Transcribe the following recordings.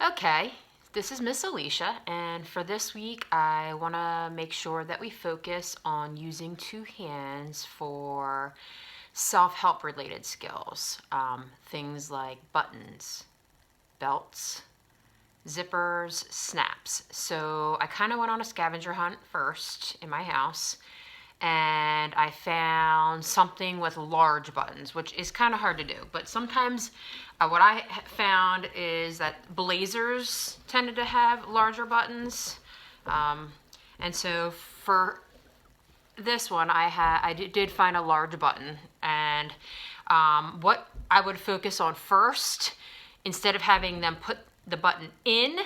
Okay, this is Miss Alicia, and for this week, I want to make sure that we focus on using two hands for self-help related skills. Things like buttons, belts, zippers, snaps. So I kind of went on a scavenger hunt first in my house, and I found something with large buttons, which is kind of hard to do. But sometimes what I found is that blazers tended to have larger buttons. And so for this one, I did find a large button. And what I would focus on first, instead of having them put the button in,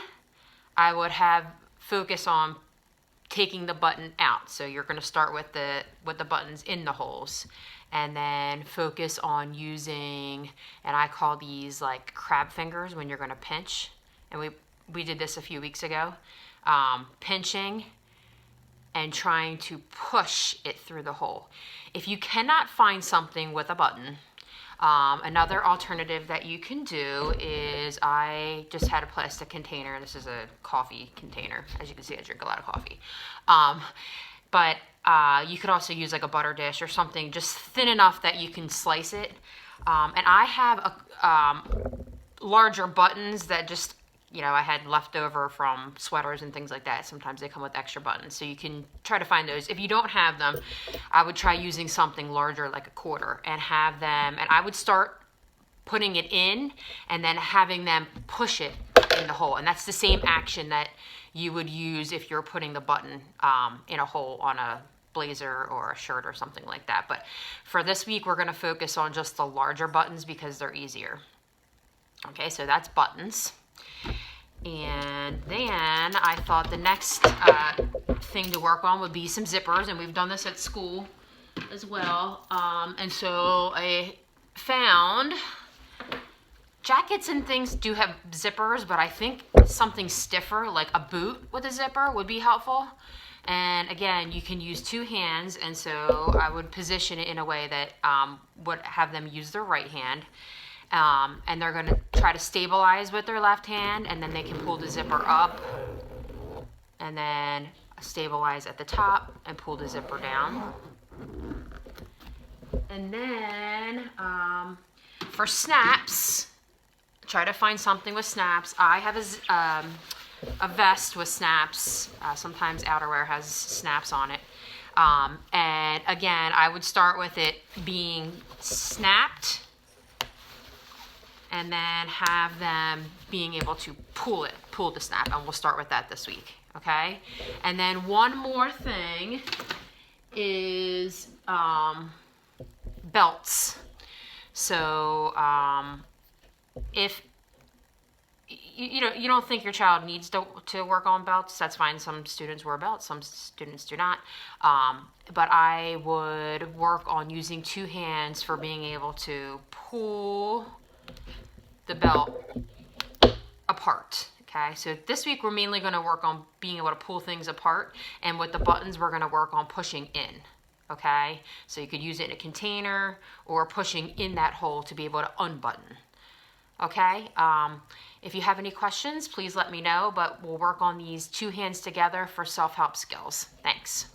I would have focus on taking the button out. So you're going to start with the buttons in the holes, and then focus on using, and I call these like crab fingers when you're going to pinch. And we did this a few weeks ago, pinching and trying to push it through the hole. If you cannot find something with a button, another alternative that you can do is, I just had a plastic container. This is a coffee container. As you can see, I drink a lot of coffee. But you could also use like a butter dish or something just thin enough that you can slice it. And I have larger buttons that just, I had leftover from sweaters and things like that. Sometimes they come with extra buttons. So you can try to find those. If you don't have them, I would try using something larger like a quarter and have them, and I would start putting it in and then having them push it in the hole. And that's the same action that you would use if you're putting the button in a hole on a blazer or a shirt or something like that. But for this week, we're going to focus on just the larger buttons because they're easier. Okay, so that's buttons. And then I thought the next thing to work on would be some zippers, and we've done this at school as well. And so I found jackets and things do have zippers, but I think something stiffer like a boot with a zipper would be helpful. And again, you can use two hands, and so I would position it in a way that would have them use their right hand. And they're going to try to stabilize with their left hand, and then they can pull the zipper up and then stabilize at the top and pull the zipper down. And then for snaps, try to find something with snaps. I have a vest with snaps. Sometimes outerwear has snaps on it. And again, I would start with it being snapped, and then have them being able to pull the snap, and we'll start with that this week, okay? And then one more thing is belts. So if you don't think your child needs to work on belts, that's fine. Some students wear belts, some students do not. But I would work on using two hands for being able to pull the belt apart. Okay, so this week we're mainly going to work on being able to pull things apart, and with the buttons we're going to work on pushing in. Okay, so you could use it in a container or pushing in that hole to be able to unbutton. Okay, if you have any questions, please let me know, but we'll work on these two hands together for self-help skills. Thanks.